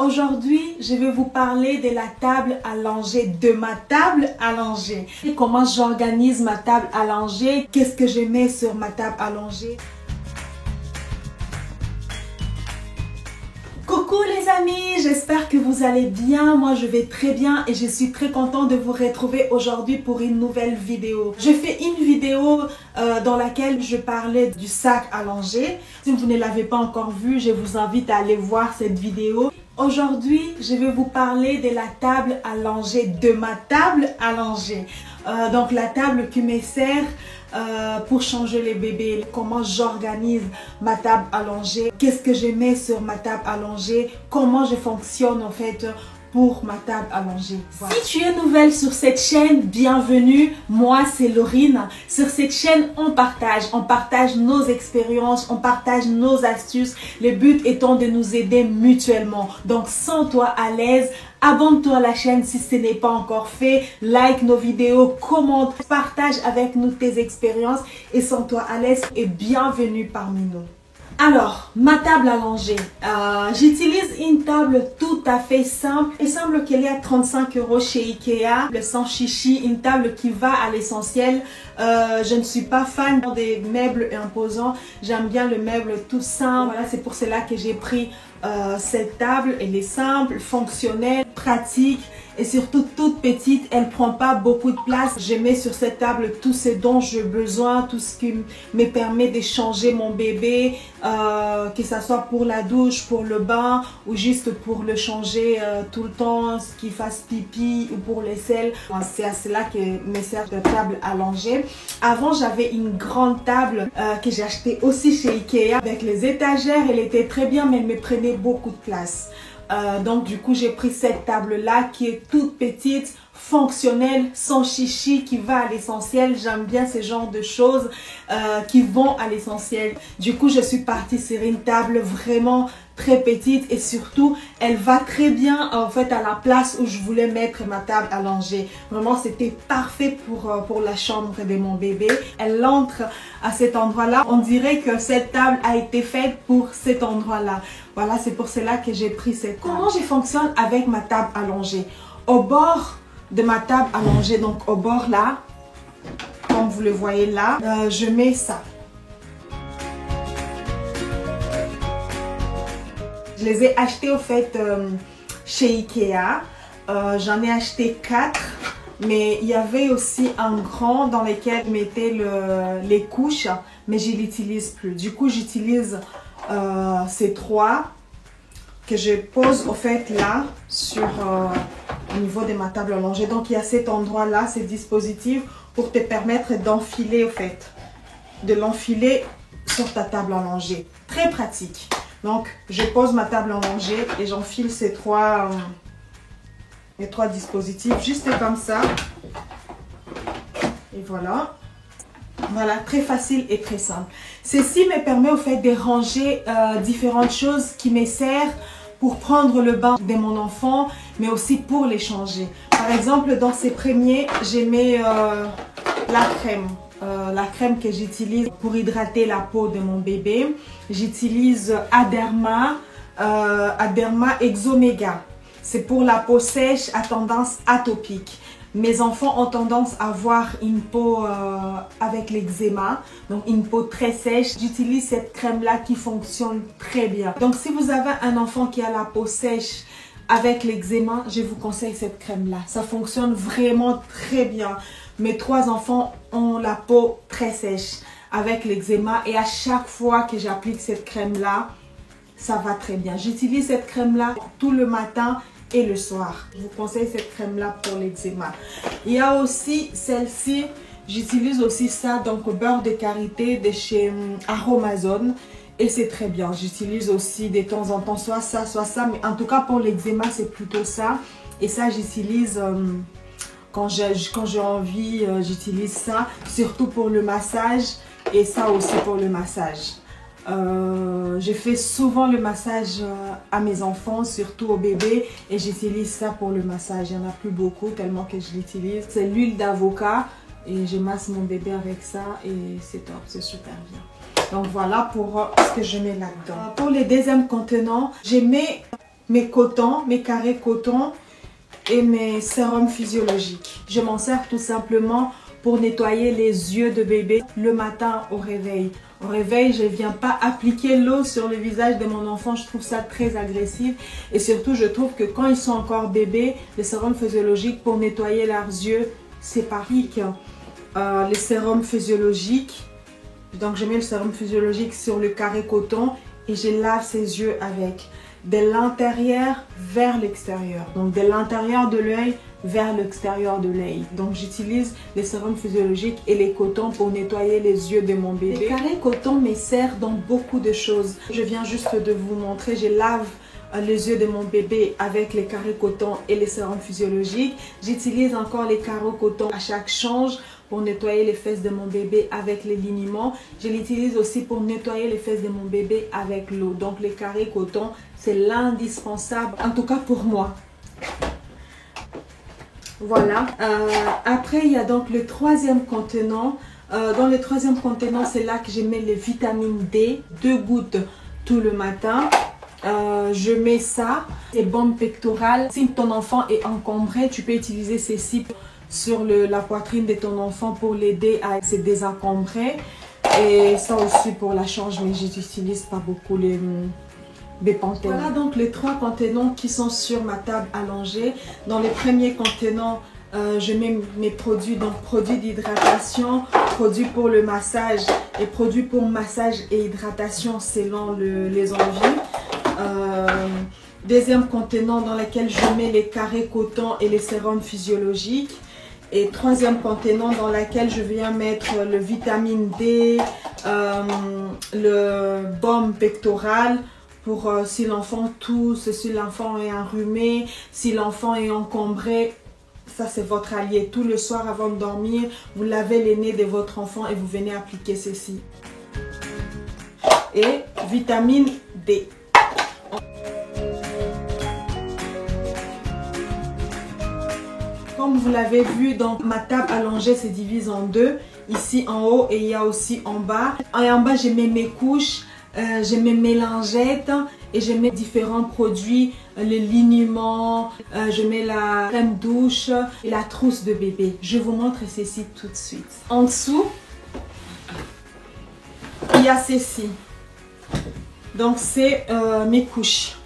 Aujourd'hui, je vais vous parler de la table allongée, de ma table allongée. Et comment j'organise ma table allongée, qu'est-ce que je mets sur ma table allongée. Coucou les amis, j'espère que vous allez bien. Moi je vais très bien et je suis très contente de vous retrouver aujourd'hui pour une nouvelle vidéo. Je fais une vidéo dans laquelle je parlais du sac allongé. Si vous ne l'avez pas encore vu, je vous invite à aller voir cette vidéo. Aujourd'hui, je vais vous parler de la table allongée, de ma table allongée. Donc la table qui me sert pour changer les bébés, comment j'organise ma table allongée, qu'est-ce que je mets sur ma table allongée, comment je fonctionne en fait pour ma table allongée. Voilà. Si tu es nouvelle sur cette chaîne, bienvenue, moi c'est Laurine. Sur cette chaîne, on partage nos expériences, on partage nos astuces, le but étant de nous aider mutuellement. Donc sens-toi à l'aise, abonne-toi à la chaîne si ce n'est pas encore fait, like nos vidéos, commente, partage avec nous tes expériences et sens-toi à l'aise et bienvenue parmi nous. Alors, ma table allongée, j'utilise une table tout à fait simple. Il semble qu'elle est à 35 € chez Ikea, le sans chichi, une table qui va à l'essentiel. Je ne suis pas fan des meubles imposants, j'aime bien le meuble tout simple. Voilà, c'est pour cela que j'ai pris cette table. Elle est simple, fonctionnelle, pratique et surtout toute petite. Elle prend pas beaucoup de place. Je mets sur cette table tout ce dont j'ai besoin, tout ce qui me permet de changer mon bébé, que ce soit pour la douche, pour le bain ou juste pour le changer tout le temps, qu'il fasse pipi ou pour les selles. C'est à cela que me sert de table allongée. Avant, j'avais une grande table que j'ai achetée aussi chez Ikea avec les étagères. Elle était très bien, mais elle me prenait beaucoup de place. Donc du coup j'ai pris cette table là qui est toute petite, fonctionnelle, sans chichi, qui va à l'essentiel. J'aime bien ce genre de choses qui vont à l'essentiel. Du coup je suis partie sur une table vraiment très petite et surtout elle va très bien en fait à la place où je voulais mettre ma table allongée. Vraiment c'était parfait pour la chambre de mon bébé. Elle entre à cet endroit là. On dirait que cette table a été faite pour cet endroit là. Voilà, c'est pour cela que j'ai pris cette table. Comment je fonctionne avec ma table allongée? Au bord de ma table allongée, donc au bord là, comme vous le voyez là, je mets ça. Je les ai achetés au fait chez Ikea. J'en ai acheté 4. Mais il y avait aussi un grand dans lequel je mettais les couches, mais je ne l'utilise plus. Du coup, j'utilise ces 3 que je pose au fait là sur au niveau de ma table allongée. Donc il y a cet endroit là, ces dispositifs pour te permettre d'enfiler au fait, de l'enfiler sur ta table allongée. Très pratique. Donc je pose ma table allongée et j'enfile ces 3 dispositifs juste comme ça. Et voilà. Voilà, très facile et très simple. Ceci me permet au fait de ranger différentes choses qui me servent pour prendre le bain de mon enfant, mais aussi pour les changer. Par exemple, dans ces premiers, j'ai mis la crème que j'utilise pour hydrater la peau de mon bébé. J'utilise Aderma Exomega. C'est pour la peau sèche à tendance atopique. Mes enfants ont tendance à avoir une peau avec l'eczéma, donc une peau très sèche. J'utilise cette crème-là qui fonctionne très bien. Donc si vous avez un enfant qui a la peau sèche avec l'eczéma, je vous conseille cette crème-là. Ça fonctionne vraiment très bien. Mes 3 enfants ont la peau très sèche avec l'eczéma et à chaque fois que j'applique cette crème-là, ça va très bien. J'utilise cette crème-là tout le matin et le soir. Je vous conseille cette crème là pour l'eczéma. Il y a aussi celle-ci, j'utilise aussi ça, donc au beurre de karité de chez Aromazone et c'est très bien. J'utilise aussi de temps en temps soit ça, mais en tout cas pour l'eczéma c'est plutôt ça. Et ça j'utilise quand j'ai envie, j'utilise ça surtout pour le massage et ça aussi pour le massage. Je fais souvent le massage à mes enfants, surtout au bébé, et j'utilise ça pour le massage. Il n'y en a plus beaucoup tellement que je l'utilise. C'est l'huile d'avocat et je masse mon bébé avec ça et c'est top, c'est super bien. Donc voilà pour ce que je mets là-dedans. Pour les deuxièmes contenants, je mets mes cotons, mes carrés coton et mes sérums physiologiques. Je m'en sers tout simplement pour nettoyer les yeux de bébé le matin au réveil. Au réveil, je ne viens pas appliquer l'eau sur le visage de mon enfant. Je trouve ça très agressif. Et surtout, je trouve que quand ils sont encore bébés, les sérums physiologiques pour nettoyer leurs yeux, c'est pareil. Les sérums physiologiques. Donc, je mets le sérum physiologique sur le carré coton et je lave ses yeux avec. De l'intérieur vers l'extérieur. Donc, de l'intérieur de l'œil vers l'extérieur de l'œil. Donc, j'utilise les sérums physiologiques et les cotons pour nettoyer les yeux de mon bébé. Les carrés coton me servent dans beaucoup de choses. Je viens juste de vous montrer, je lave les yeux de mon bébé avec les carrés coton et les sérums physiologiques. J'utilise encore les carreaux coton à chaque change pour nettoyer les fesses de mon bébé avec les liniments. Je l'utilise aussi pour nettoyer les fesses de mon bébé avec l'eau. Donc les carrés coton, c'est l'indispensable, en tout cas pour moi. Voilà. Après, il y a donc le troisième contenant. Dans le troisième contenant, c'est là que je mets les vitamines D, 2 gouttes tout le matin. Je mets ça, c'est bombe pectorale. Si ton enfant est encombré, tu peux utiliser ceci sur la poitrine de ton enfant pour l'aider à se désencombrer. Et ça aussi pour la change, mais je n'utilise pas beaucoup les Bepanthen. Voilà donc les 3 contenants qui sont sur ma table allongée. Dans les premiers contenants, je mets mes produits, donc produits d'hydratation, produits pour le massage et produits pour massage et hydratation selon les envies. Deuxième contenant dans lequel je mets les carrés coton et les sérums physiologiques. Et troisième contenant dans lequel je viens mettre le vitamine D, le baume pectoral pour si l'enfant tousse, si l'enfant est enrhumé, si l'enfant est encombré. Ça, c'est votre allié. Tout le soir avant de dormir, vous lavez les nez de votre enfant et vous venez appliquer ceci. Et vitamine D. Comme vous l'avez vu, donc ma table allongée se divise en deux. Ici en haut et il y a aussi en bas. Et en bas, je mets mes couches, je mets mes lingettes et je mets différents produits, les liniments, je mets la crème douche et la trousse de bébé. Je vous montre ceci tout de suite. En dessous, il y a ceci. Donc c'est mes couches.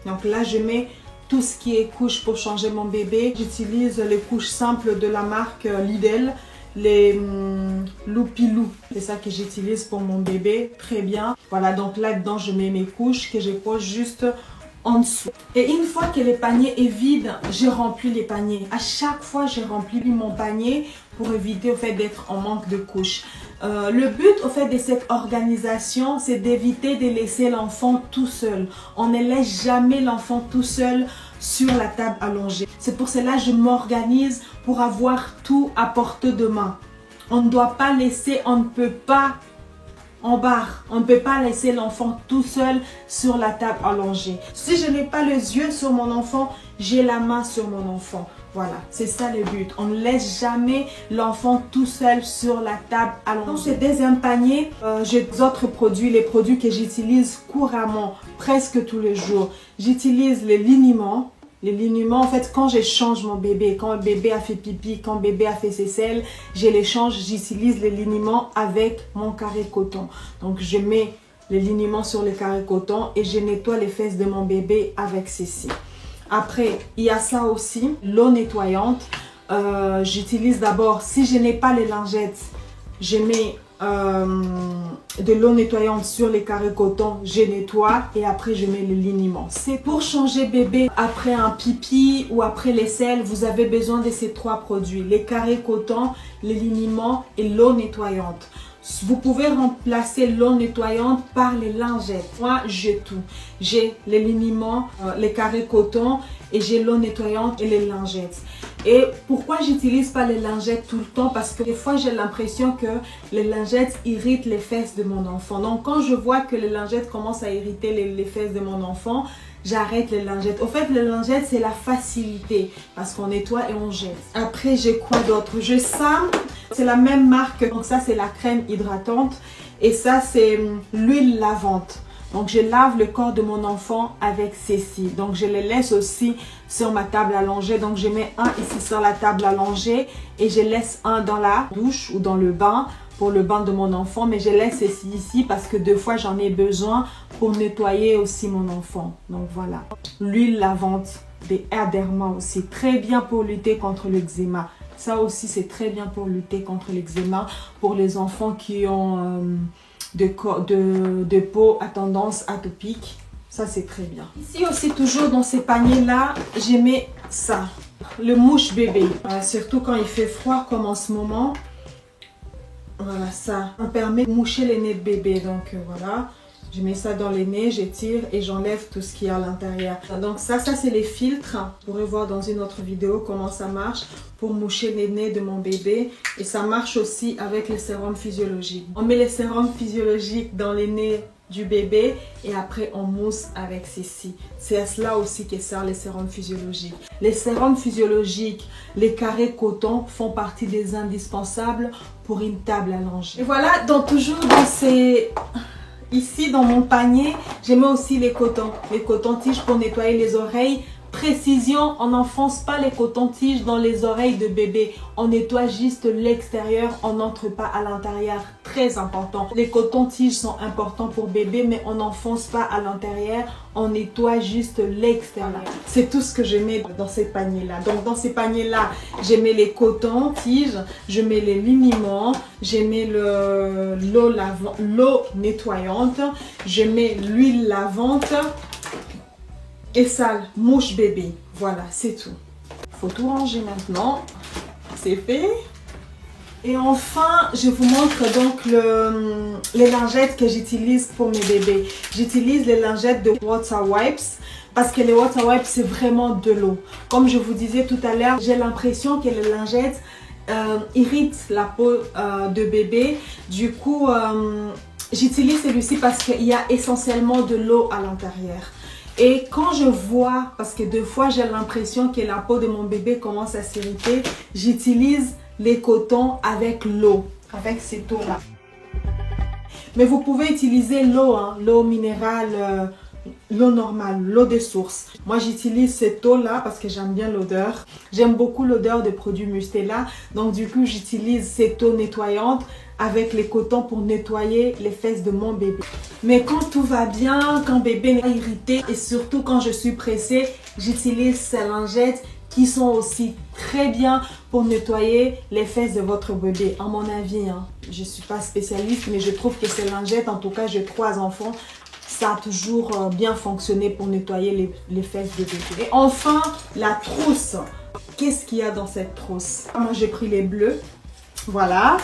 Donc là, je mets tout ce qui est couche pour changer mon bébé. J'utilise les couches simples de la marque Lidl, les Loupilou. C'est ça que j'utilise pour mon bébé, très bien. Voilà, donc là-dedans, je mets mes couches que je pose juste en dessous. Et une fois que le panier est vide, je remplis les paniers. À chaque fois, je remplis mon panier pour éviter au fait d'être en manque de couches. Le but au fait de cette organisation, c'est d'éviter de laisser l'enfant tout seul. On ne laisse jamais l'enfant tout seul sur la table allongée. C'est pour cela que je m'organise pour avoir tout à portée de main. On ne doit pas laisser, on ne peut pas en barre. On ne peut pas laisser l'enfant tout seul sur la table allongée. Si je n'ai pas les yeux sur mon enfant, j'ai la main sur mon enfant. Voilà, c'est ça le but. On ne laisse jamais l'enfant tout seul sur la table allongée. Dans ce deuxième panier, j'ai d'autres produits, les produits que j'utilise couramment, presque tous les jours. J'utilise les liniments. Les liniments, en fait, quand je change mon bébé, quand le bébé a fait pipi, quand le bébé a fait ses selles, je les change, j'utilise les liniments avec mon carré coton. Donc, je mets les liniments sur le carré coton et je nettoie les fesses de mon bébé avec ceci. Après, il y a ça aussi, l'eau nettoyante. J'utilise d'abord, si je n'ai pas les lingettes, je mets de l'eau nettoyante sur les carrés coton, je nettoie et après je mets le liniment. C'est pour changer bébé après un pipi ou après les selles, vous avez besoin de ces 3 produits, les carrés coton, les liniments et l'eau nettoyante. Vous pouvez remplacer l'eau nettoyante par les lingettes. Moi, j'ai tout. J'ai les liniments, les carrés coton et j'ai l'eau nettoyante et les lingettes. Et pourquoi j'utilise pas les lingettes tout le temps? Parce que des fois, j'ai l'impression que les lingettes irritent les fesses de mon enfant. Donc, quand je vois que les lingettes commencent à irriter les fesses de mon enfant, j'arrête les lingettes. Au fait, les lingettes, c'est la facilité parce qu'on nettoie et on jette. Après, j'ai quoi d'autre? J'ai ça. C'est la même marque. Donc ça, c'est la crème hydratante. Et ça, c'est l'huile lavante. Donc je lave le corps de mon enfant avec ceci. Donc je les laisse aussi sur ma table allongée. Donc je mets un ici sur la table allongée et je laisse un dans la douche ou dans le bain pour le bain de mon enfant. Mais je laisse ceci ici parce que deux fois j'en ai besoin pour nettoyer aussi mon enfant. Donc voilà. L'huile lavante des Herderma aussi, très bien pour lutter contre l'eczéma. Ça aussi, c'est très bien pour lutter contre l'eczéma pour les enfants qui ont de peau à tendance atopique. Ça, c'est très bien. Ici aussi, toujours dans ces paniers-là, j'ai mis ça, le mouche bébé. Surtout quand il fait froid comme en ce moment. Voilà, ça permet de moucher les nez de bébé. Donc voilà. Je mets ça dans les nez, j'étire et j'enlève tout ce qu'il y a à l'intérieur. Donc ça c'est les filtres. Vous pourrez voir dans une autre vidéo comment ça marche pour moucher les nez de mon bébé. Et ça marche aussi avec les sérums physiologiques. On met les sérums physiologiques dans les nez du bébé et après on mousse avec ceci. C'est à cela aussi que servent les sérums physiologiques. Les sérums physiologiques, les carrés coton font partie des indispensables pour une table allongée. Et voilà, donc toujours dans ces... Ici, dans mon panier, j'ai mis aussi les cotons-tiges pour nettoyer les oreilles. Précision, on n'enfonce pas les cotons-tiges dans les oreilles de bébé. On nettoie juste l'extérieur, on n'entre pas à l'intérieur. Très important. Les cotons-tiges sont importants pour bébé, mais on n'enfonce pas à l'intérieur. On nettoie juste l'extérieur. C'est tout ce que je mets dans ces paniers-là. Donc, dans ces paniers-là, j'ai mis les cotons-tiges, je mets les liniments, j'ai mis l'eau nettoyante, je mets l'huile lavante. Et ça, mouche bébé. Voilà, c'est tout. Il faut tout ranger maintenant. C'est fait. Et enfin, je vous montre donc les lingettes que j'utilise pour mes bébés. J'utilise les lingettes de Water Wipes parce que les Water Wipes, c'est vraiment de l'eau. Comme je vous disais tout à l'heure, j'ai l'impression que les lingettes irritent la peau de bébé. Du coup, j'utilise celui-ci parce qu'il y a essentiellement de l'eau à l'intérieur. Et quand je vois, parce que deux fois j'ai l'impression que la peau de mon bébé commence à s'irriter, j'utilise les cotons avec l'eau, avec cette eau-là. Mais vous pouvez utiliser l'eau, hein, l'eau minérale, l'eau normale, l'eau de source. Moi j'utilise cette eau-là parce que j'aime bien l'odeur. J'aime beaucoup l'odeur des produits Mustela. Donc du coup j'utilise cette eau nettoyante avec les cotons pour nettoyer les fesses de mon bébé. Mais quand tout va bien, quand bébé n'est pas irrité et surtout quand je suis pressée, j'utilise ces lingettes qui sont aussi très bien pour nettoyer les fesses de votre bébé. À mon avis, hein. Je ne suis pas spécialiste, mais je trouve que ces lingettes, en tout cas j'ai 3 enfants, ça a toujours bien fonctionné pour nettoyer les fesses de bébé. Et enfin, la trousse. Qu'est-ce qu'il y a dans cette trousse? Moi j'ai pris les bleus, voilà.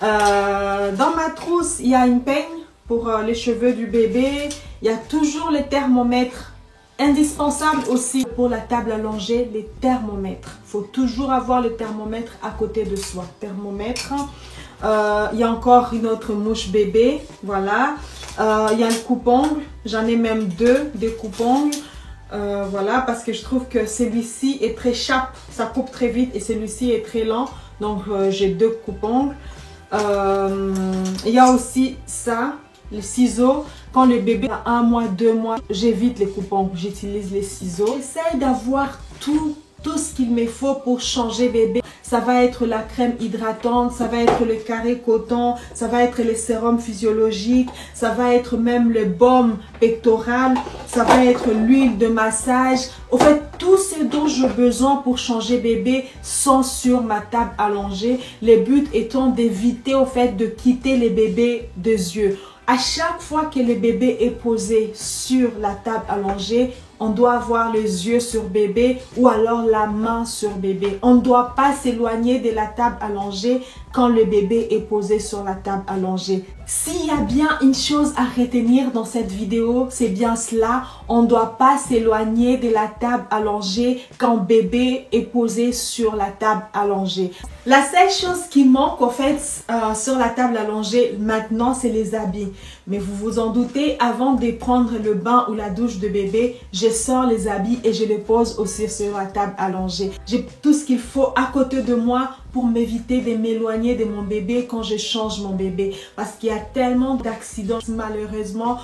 Dans ma trousse, il y a une peigne pour les cheveux du bébé. Il y a toujours les thermomètres. Indispensable aussi pour la table allongée, les thermomètres. Il faut toujours avoir le thermomètre à côté de soi. Thermomètre. Il y a encore une autre mouche bébé. Voilà. Il y a un coupe-ongle. J'en ai même 2 des coupe-ongles. Voilà, parce que je trouve que celui-ci est très sharp. Ça coupe très vite et celui-ci est très lent. Donc, j'ai 2 coupe-ongles. Il y a aussi ça, les ciseaux. Quand le bébé a 1 mois, 2 mois, j'évite les coupons, j'utilise les ciseaux. J'essaie d'avoir tout ce qu'il me faut pour changer bébé. Ça va être la crème hydratante, ça va être le carré coton, ça va être les sérums physiologiques, ça va être même le baume pectoral, ça va être l'huile de massage. Au fait, tout ce dont j'ai besoin pour changer bébé sont sur ma table allongée. Le but étant d'éviter au fait de quitter les bébés des yeux. À chaque fois que le bébé est posé sur la table allongée, on doit avoir les yeux sur bébé ou alors la main sur bébé. On ne doit pas s'éloigner de la table allongée quand le bébé est posé sur la table allongée. S'il y a bien une chose à retenir dans cette vidéo, c'est bien cela. On ne doit pas s'éloigner de la table allongée quand bébé est posé sur la table allongée. La seule chose qui manque en fait sur la table allongée maintenant, c'est les habits. Mais vous vous en doutez, avant de prendre le bain ou la douche de bébé, je sors les habits et je les pose aussi sur la table allongée. J'ai tout ce qu'il faut à côté de moi pour m'éviter de m'éloigner de mon bébé quand je change mon bébé. Parce qu'il y a tellement d'accidents malheureusement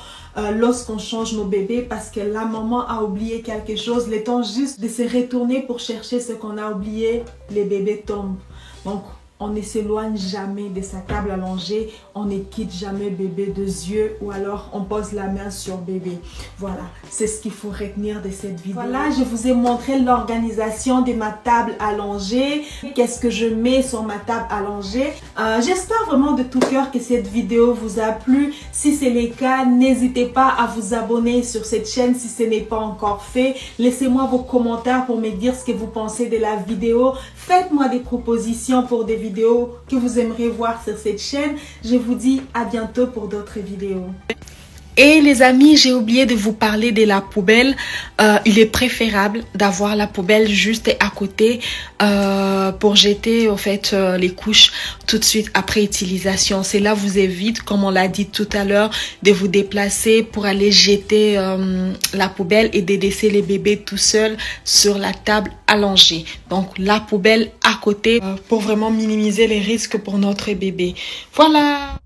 lorsqu'on change nos bébés parce que la maman a oublié quelque chose. Le temps juste de se retourner pour chercher ce qu'on a oublié, les bébés tombent. Donc, on ne s'éloigne jamais de sa table allongée, on ne quitte jamais bébé de yeux ou alors on pose la main sur bébé. Voilà, c'est ce qu'il faut retenir de cette vidéo. Voilà, je vous ai montré l'organisation de ma table allongée. Qu'est-ce que je mets sur ma table allongée. J'espère vraiment de tout cœur que cette vidéo vous a plu. Si c'est le cas, n'hésitez pas à vous abonner sur cette chaîne si ce n'est pas encore fait. Laissez-moi vos commentaires pour me dire ce que vous pensez de la vidéo. Faites-moi des propositions pour des vidéos que vous aimeriez voir sur cette chaîne. Je vous dis à bientôt pour d'autres vidéos. Et les amis, j'ai oublié de vous parler de la poubelle. Il est préférable d'avoir la poubelle juste à côté pour jeter en fait les couches tout de suite après utilisation. Cela vous évite, comme on l'a dit tout à l'heure, de vous déplacer pour aller jeter la poubelle et de laisser les bébés tout seuls sur la table allongée. Donc la poubelle à côté pour vraiment minimiser les risques pour notre bébé. Voilà.